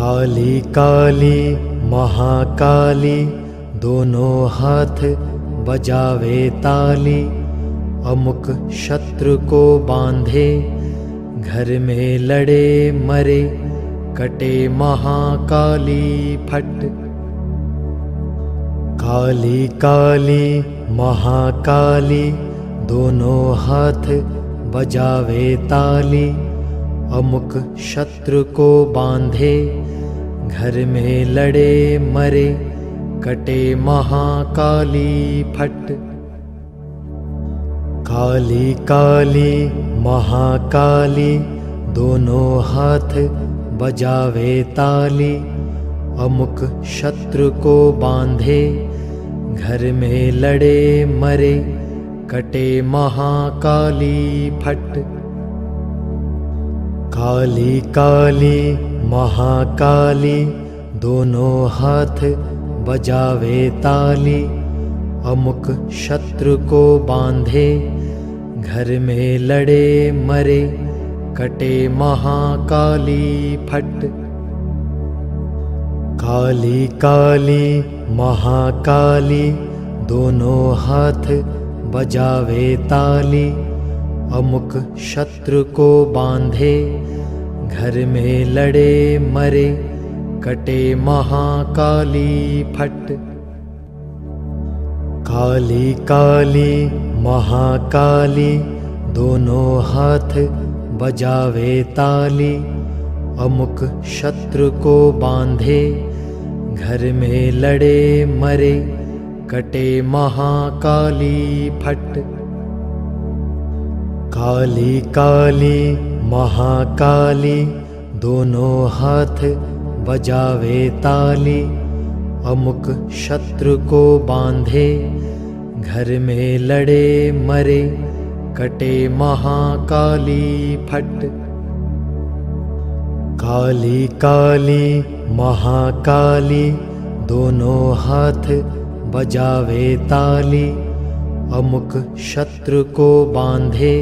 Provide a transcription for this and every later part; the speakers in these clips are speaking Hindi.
काली काली महाकाली दोनों हाथ बजावे ताली। अमुक शत्रु को बांधे घर में लड़े मरे कटे महाकाली फट। काली काली महाकाली दोनों हाथ बजावे ताली। अमुक शत्रु को बांधे घर में लड़े मरे कटे महाकाली फट। काली काली महाकाली दोनों हाथ बजावे ताली। अमुक शत्रु को बांधे घर में लड़े मरे कटे महाकाली फट। काली काली महाकाली दोनों हाथ बजावे ताली। अमुक शत्रु को बांधे घर में लड़े मरे कटे महाकाली फट। काली काली महाकाली दोनों हाथ बजावे ताली। अमुक शत्रु को बांधे घर में लड़े मरे कटे महाकाली फट। काली काली महाकाली दोनों हाथ बजावे ताली। अमुक शत्रु को बांधे घर में लड़े मरे कटे महाकाली फट। काली काली महाकाली दोनों हाथ बजावे ताली। अमुक शत्रु को बांधे घर में लड़े मरे कटे महाकाली फट। काली काली महाकाली दोनों हाथ बजावे ताली। अमुक शत्रु को बांधे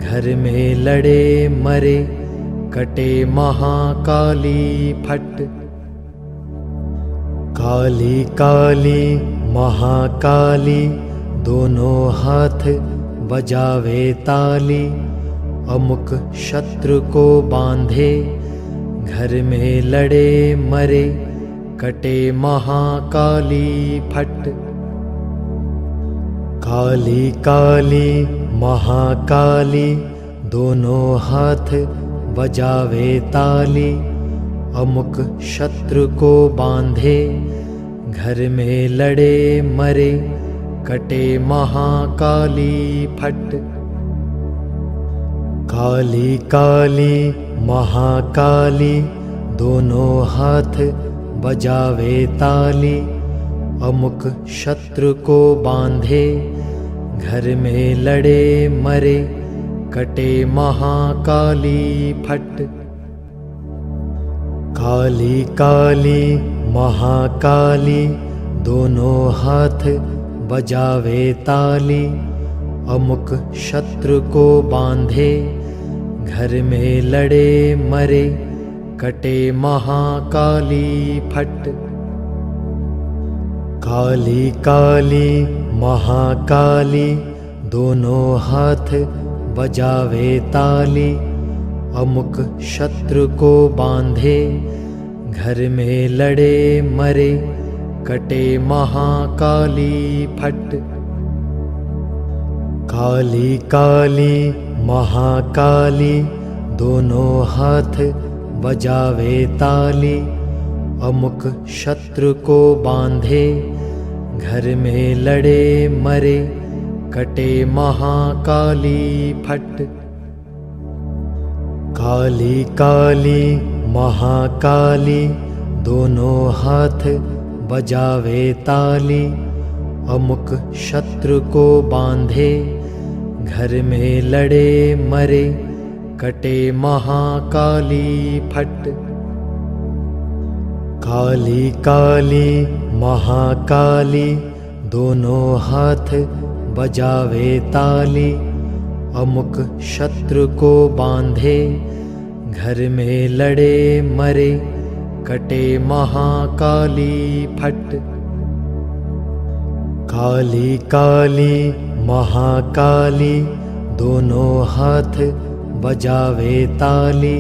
घर में लड़े मरे कटे महाकाली फट। काली काली महाकाली दोनों हाथ बजावे ताली। अमुक शत्रु को बांधे घर में लड़े मरे कटे महाकाली फट। काली काली महाकाली दोनों हाथ बजावे ताली। अमुक शत्रु को बांधे घर में लड़े मरे कटे महाकाली फट। काली काली महाकाली दोनों हाथ बजावे ताली। अमुक शत्रु को बांधे घर में लड़े मरे कटे महाकाली फट। काली काली महाकाली दोनों हाथ बजावे ताली। अमुक शत्रु को बांधे घर में लड़े मरे कटे महाकाली फट। काली काली महाकाली दोनों हाथ बजावे ताली। अमुक शत्रु को बांधे घर में लड़े मरे कटे महाकाली फट। काली काली महाकाली दोनों हाथ बजावे ताली। अमुक शत्रु को बांधे घर में लड़े मरे कटे महाकाली फट। काली काली महाकाली दोनों हाथ बजावे ताली। अमुक शत्रु को बांधे घर में लड़े मरे कटे महाकाली फट। काली काली महाकाली दोनों हाथ बजावे ताली। अमुक शत्रु को बांधे घर में लड़े मरे कटे महाकाली फट। काली काली महाकाली दोनों हाथ बजावे ताली,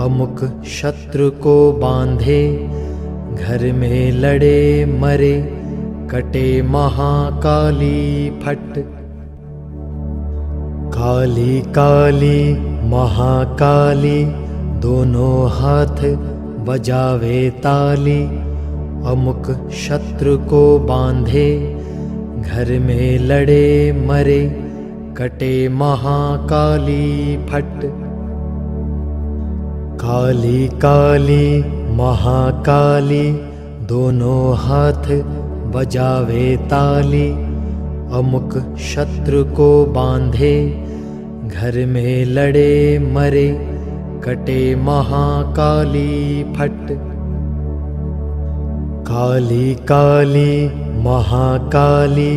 अमुक शत्रु को बांधे घर में लड़े मरे कटे महाकाली फट। काली काली महाकाली दोनों हाथ बजावे ताली, अमुक शत्रु को बांधे घर में लड़े मरे कटे महाकाली फट। काली काली महाकाली दोनों हाथ बजावे ताली, अमुक शत्रु को बांधे घर में लड़े मरे कटे महाकाली फट। काली काली महाकाली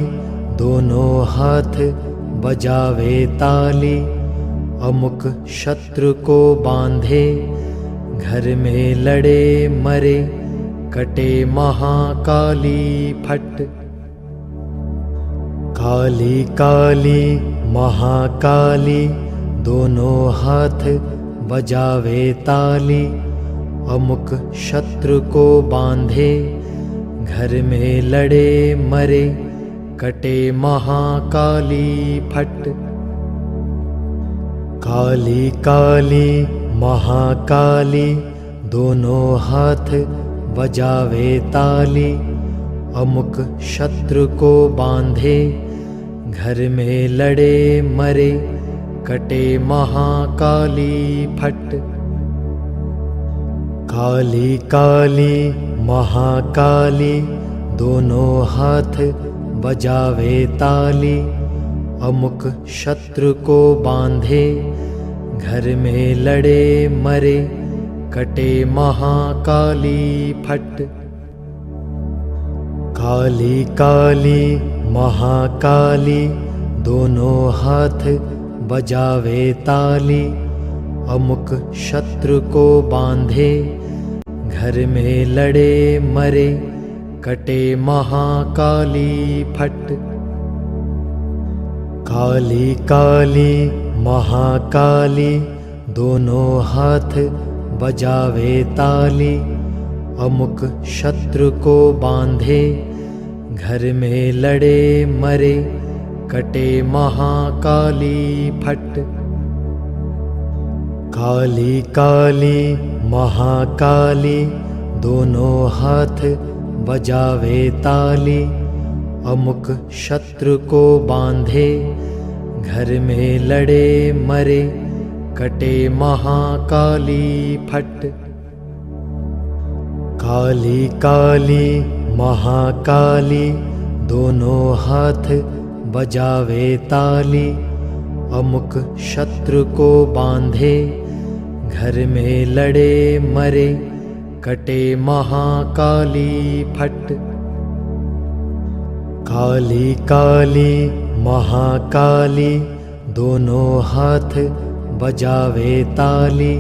दोनों हाथ बजावे ताली, अमुक शत्रु को बांधे घर में लड़े मरे कटे महाकाली फट। काली काली महाकाली दोनों हाथ बजावे ताली, अमुक शत्रु को बांधे घर में लड़े मरे कटे महाकाली फट। काली काली महाकाली दोनों हाथ बजावे ताली, अमुक शत्रु को बांधे घर में लड़े मरे कटे महाकाली फट। काली काली महाकाली दोनों हाथ बजावे ताली, अमुक शत्रु को बांधे घर में लड़े मरे कटे महाकाली फट। काली काली महाकाली दोनों हाथ बजावे ताली, अमुक शत्रु को बांधे घर में लड़े मरे कटे महाकाली फट। काली काली महाकाली दोनों हाथ बजावे ताली, अमुक शत्रु को बांधे घर में लड़े मरे कटे महाकाली फट। काली काली महाकाली दोनों हाथ बजावे ताली, अमुक शत्रु को बांधे घर में लड़े मरे कटे महाकाली फट। काली काली महाकाली दोनों हाथ बजावे ताली, अमुक शत्रु को बांधे घर में लड़े मरे कटे महाकाली फट। काली काली महाकाली दोनों हाथ बजावे ताली,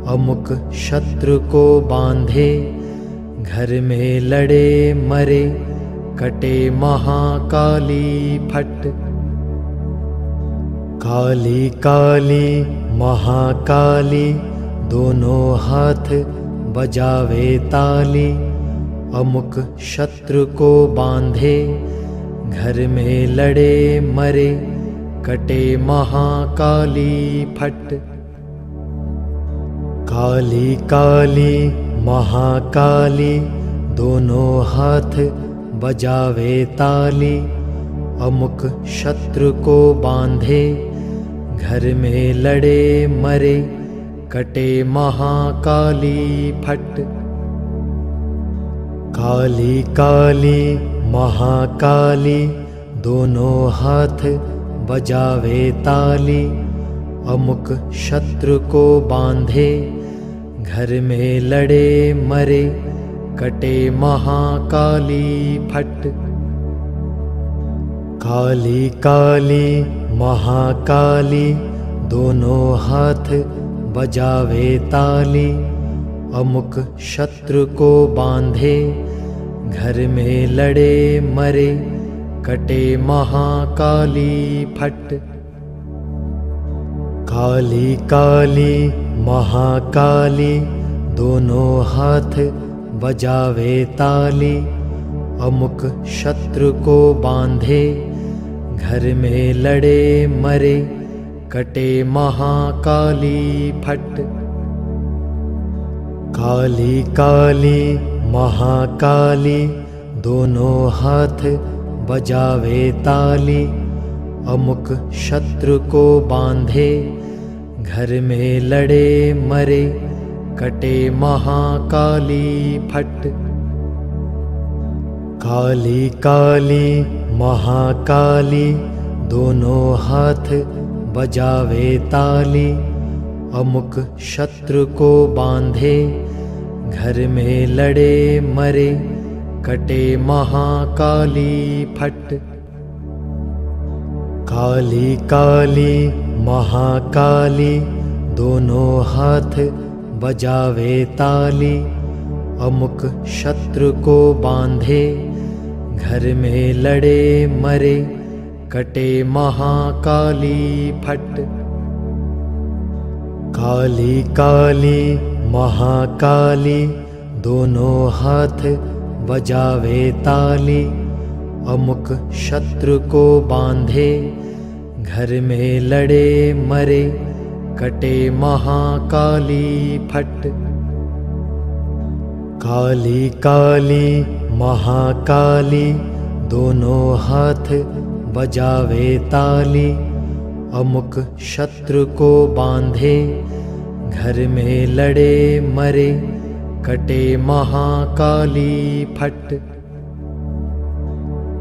अमुक शत्रु को बांधे घर में लड़े मरे कटे महाकाली फट। काली काली महाकाली दोनों हाथ बजावे ताली, अमुक शत्रु को बांधे घर में लड़े मरे कटे महाकाली फट। काली काली महाकाली दोनों हाथ बजावे ताली, अमुक शत्रु को बांधे घर में लड़े मरे कटे महाकाली फट। काली काली महाकाली दोनों हाथ बजावे ताली, अमुक शत्रु को बांधे घर में लड़े मरे कटे महाकाली फट। काली काली महाकाली दोनों हाथ बजावे ताली, अमुक शत्रु को बांधे, घर में लड़े मरे, कटे महाकाली फट। काली काली महाकाली, दोनों हाथ बजावे ताली, अमुक शत्रु को बांधे, घर में लड़े मरे, कटे महाकाली फट। काली काली महाकाली, दोनों हाथ बजावे ताली, अमुक शत्रु को बांधे, घर में लड़े मरे, कटे महाकाली फट। काली काली महाकाली, दोनों हाथ बजावे ताली, अमुक शत्रु को बांधे, घर में लड़े मरे, कटे महाकाली फट। काली काली महाकाली, दोनों हाथ बजावे ताली, अमुक शत्रु को बांधे, घर में लड़े मरे, कटे महाकाली फट। काली काली महाकाली, दोनों हाथ बजावे ताली, अमुक शत्रु को बांधे, घर में लड़े मरे, कटे महाकाली फट। काली काली महाकाली, दोनों हाथ बजावे ताली, अमुक शत्रु को बांधे, घर में लड़े मरे, कटे महाकाली फट।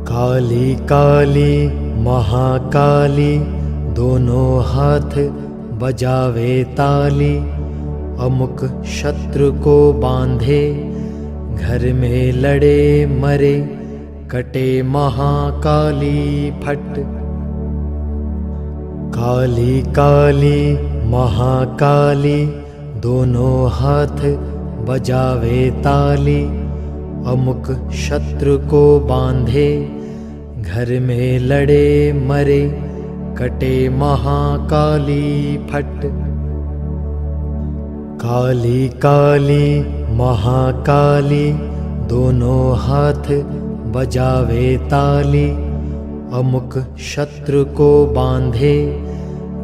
काली काली महाकाली, दोनों हाथ बजावे ताली, अमुक शत्रु को बांधे, घर में लड़े मरे, कटे महाकाली फट। काली काली महाकाली, दोनों हाथ बजावे ताली, अमुक शत्रु को बांधे, घर में लड़े मरे, कटे महाकाली फट। काली काली महाकाली, दोनों हाथ बजावे ताली, अमुक शत्रु को बांधे,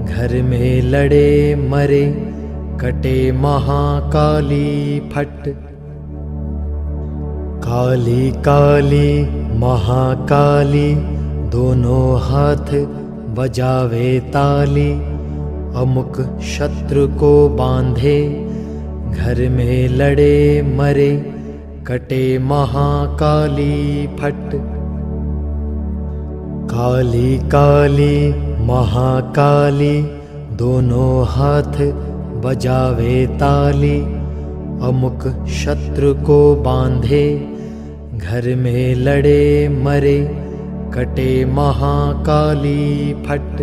घर में लड़े मरे, कटे महाकाली फट। काली काली महाकाली, दोनों हाथ बजावे ताली, अमुक शत्रु को बांधे, घर में लड़े मरे, कटे महाकाली फट। काली काली महाकाली, दोनों हाथ बजावे ताली, अमुक शत्रु को बांधे, घर में लड़े मरे, कटे महाकाली फट।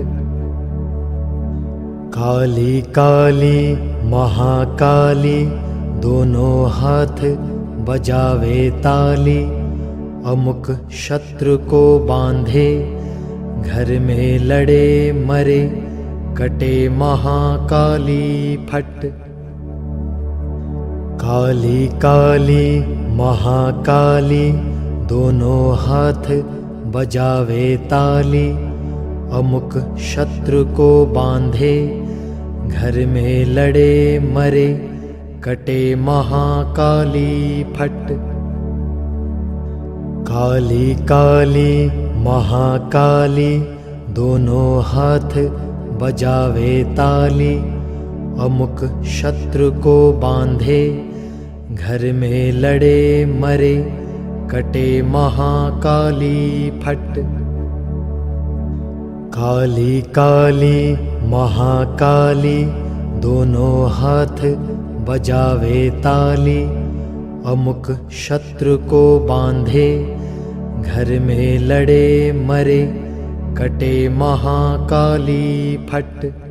काली काली महाकाली, दोनों हाथ बजावे ताली, अमुक शत्रु को बांधे, घर में लड़े मरे, कटे महाकाली फट। काली काली महाकाली, दोनों हाथ बजावे ताली, अमुक शत्रु को बांधे, घर में लड़े मरे, कटे महाकाली फट। काली काली महाकाली, दोनों हाथ बजावे ताली, अमुक शत्रु को बांधे, घर में लड़े मरे, कटे महाकाली फट। काली काली महाकाली, दोनों हाथ बजावे ताली, अमुक शत्रु को बांधे, घर में लड़े मरे, कटे महाकाली फट।